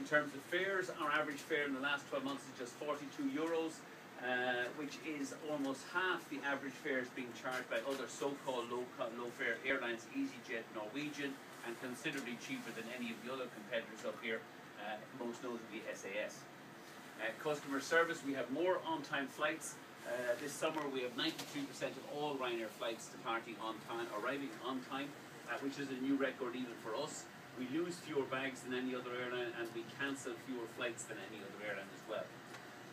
terms of fares, our average fare in the last 12 months is just €42, which is almost half the average fares being charged by other so-called low-fare airlines, EasyJet, Norwegian, and considerably cheaper than any of the other competitors up here, most notably SAS. Customer service, we have more on-time flights. This summer we have 93% of all Ryanair flights departing on time, arriving on time, which is a new record even for us. We lose fewer bags than any other airline, and we cancel fewer flights than any other airline as well.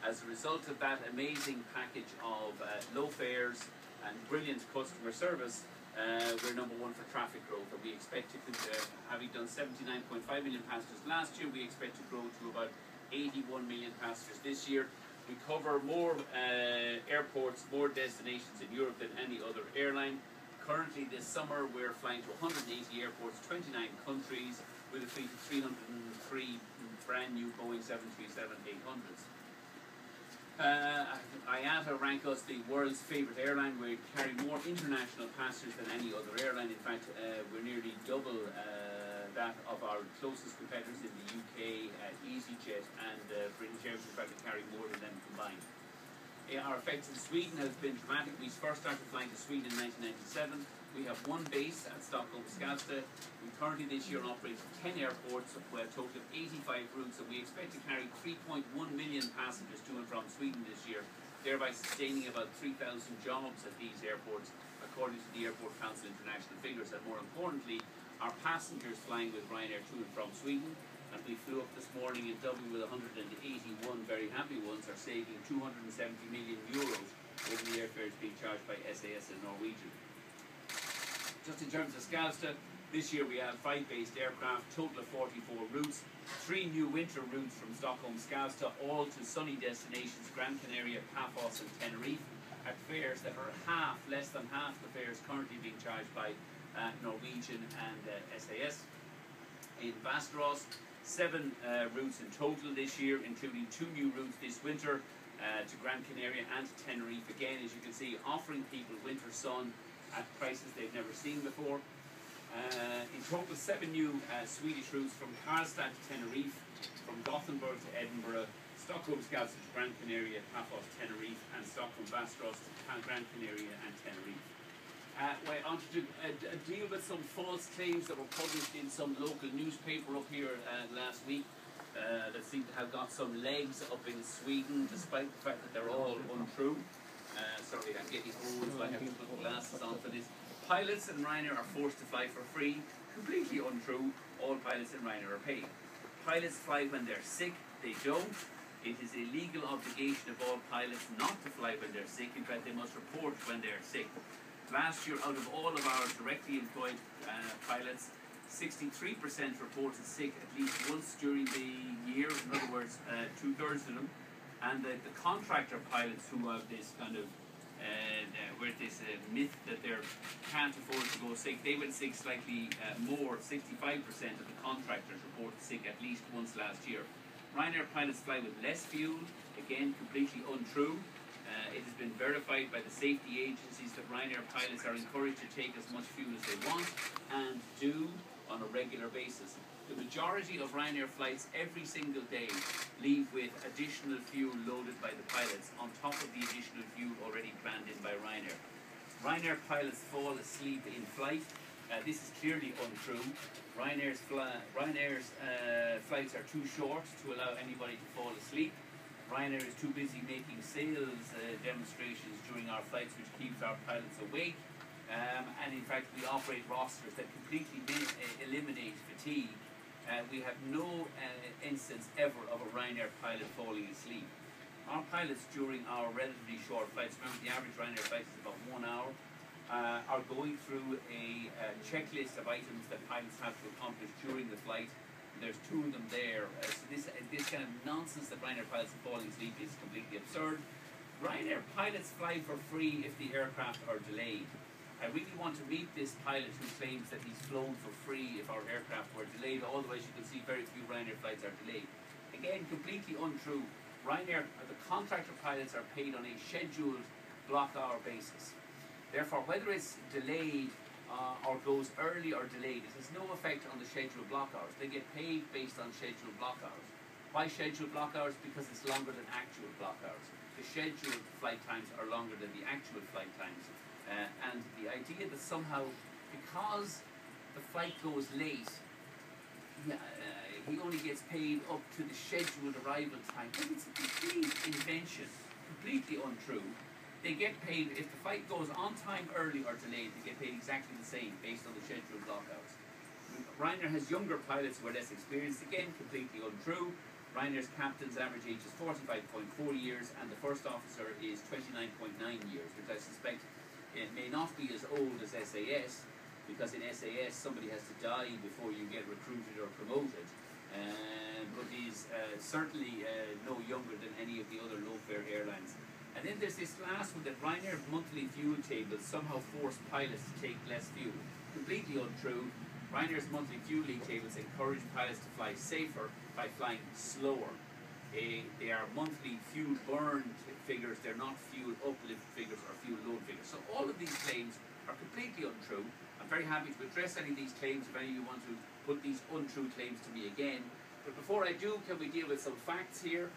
As a result of that amazing package of low fares and brilliant customer service, we're number one for traffic growth, and we expect to, having done 79.5 million passengers last year, we expect to grow to about 81 million passengers this year. We cover more airports, more destinations in Europe than any other airline. Currently this summer we're flying to 180 airports, 29 countries, with a fleet of 303 brand new Boeing 737-800s. IATA rank us the world's favourite airline. We carry more international passengers than any other airline. In fact, we're nearly double that of our closest competitors in the UK, EasyJet and British Airways. In fact, we carry more than them combined. Our effects in Sweden has been dramatic. We first started flying to Sweden in 1997. We have one base at Stockholm Skavsta. We currently this year operate 10 airports with a total of 85 routes, and we expect to carry 3.1 million passengers to and from Sweden this year, thereby sustaining about 3,000 jobs at these airports, according to the Airport Council International figures. And more importantly, our passengers flying with Ryanair to and from Sweden, and we flew up this morning in Dublin with 181 very happy ones, are saving €270 million over the airfares being charged by SAS and Norwegian. Just in terms of Skavsta, this year we have 5 based aircraft, total of 44 routes, 3 new winter routes from Stockholm Skavsta, all to sunny destinations, Gran Canaria, Paphos and Tenerife, at fares that are less than half the fares currently being charged by Norwegian and SAS. In Västerås, 7 routes in total this year, including 2 new routes this winter to Gran Canaria and Tenerife. Again, as you can see, offering people winter sun at prices they've never seen before. In total, 7 new Swedish routes from Karlstad to Tenerife, from Gothenburg to Edinburgh, Stockholm Skavsta to Gran Canaria, Paphos, Tenerife, and Stockholm Västerås to Gran Canaria and Tenerife. We're on to deal with some false claims that were published in some local newspaper up here last week that seem to have got some legs up in Sweden, despite the fact that they're all untrue. Sorry, I'm getting old, so I have to put glasses on for this. Pilots in Ryanair are forced to fly for free. Completely untrue. All pilots in Ryanair are paid. Pilots fly when they're sick. They don't. It is a legal obligation of all pilots not to fly when they're sick. In fact, they must report when they're sick. Last year, out of all of our directly employed pilots, 63% reported sick at least once during the year. In other words, 2/3 of them. And the contractor pilots who have this kind of myth that they can't afford to go sick, they went sick slightly more. 65% of the contractors reported sick at least once last year. Ryanair pilots fly with less fuel. Again, completely untrue. It has been verified by the safety agencies that Ryanair pilots are encouraged to take as much fuel as they want and do on a regular basis. The majority of Ryanair flights every single day leave with additional fuel loaded by the pilots on top of the additional fuel already planned in by Ryanair. Ryanair pilots fall asleep in flight. This is clearly untrue. Ryanair's flights are too short to allow anybody to fall asleep. Ryanair is too busy making sales demonstrations during our flights, which keeps our pilots awake. And in fact, we operate rosters that completely eliminate fatigue. We have no instance ever of a Ryanair pilot falling asleep. Our pilots during our relatively short flights, remember the average Ryanair flight is about 1 hour, are going through a checklist of items that pilots have to accomplish during the flight. There's 2 of them there. So this kind of nonsense that Ryanair pilots are falling asleep is completely absurd. Ryanair pilots fly for free if the aircraft are delayed. I really want to meet this pilot who claims that he's flown for free if our aircraft were delayed. Otherwise, you can see very few Ryanair flights are delayed. Again, completely untrue. Ryanair, the contractor pilots are paid on a scheduled block hour basis. Therefore, whether it's delayed or goes early or delayed, it has no effect on the scheduled block hours. They get paid based on scheduled block hours. Why scheduled block hours? Because it's longer than actual block hours. The scheduled flight times are longer than the actual flight times. And the idea that somehow, because the flight goes late, he only gets paid up to the scheduled arrival time. I think it's a complete invention, completely untrue. They get paid, if the flight goes on time, early or delayed, they get paid exactly the same based on the scheduled block hours. Ryanair has younger pilots who are less experienced, again completely untrue. Ryanair's captain's average age is 45.4 years and the first officer is 29.9 years, which I suspect it may not be as old as SAS, because in SAS somebody has to die before you get recruited or promoted, but he's certainly no younger than any of the other low-fare airlines. And then there's this last one, that Ryanair's monthly fuel tables somehow force pilots to take less fuel. Completely untrue. Ryanair's monthly fuel league tables encourage pilots to fly safer by flying slower. They are monthly fuel burn figures, they're not fuel uplift figures or fuel load figures. So all of these claims are completely untrue. I'm very happy to address any of these claims if any of you want to put these untrue claims to me again. But before I do, can we deal with some facts here?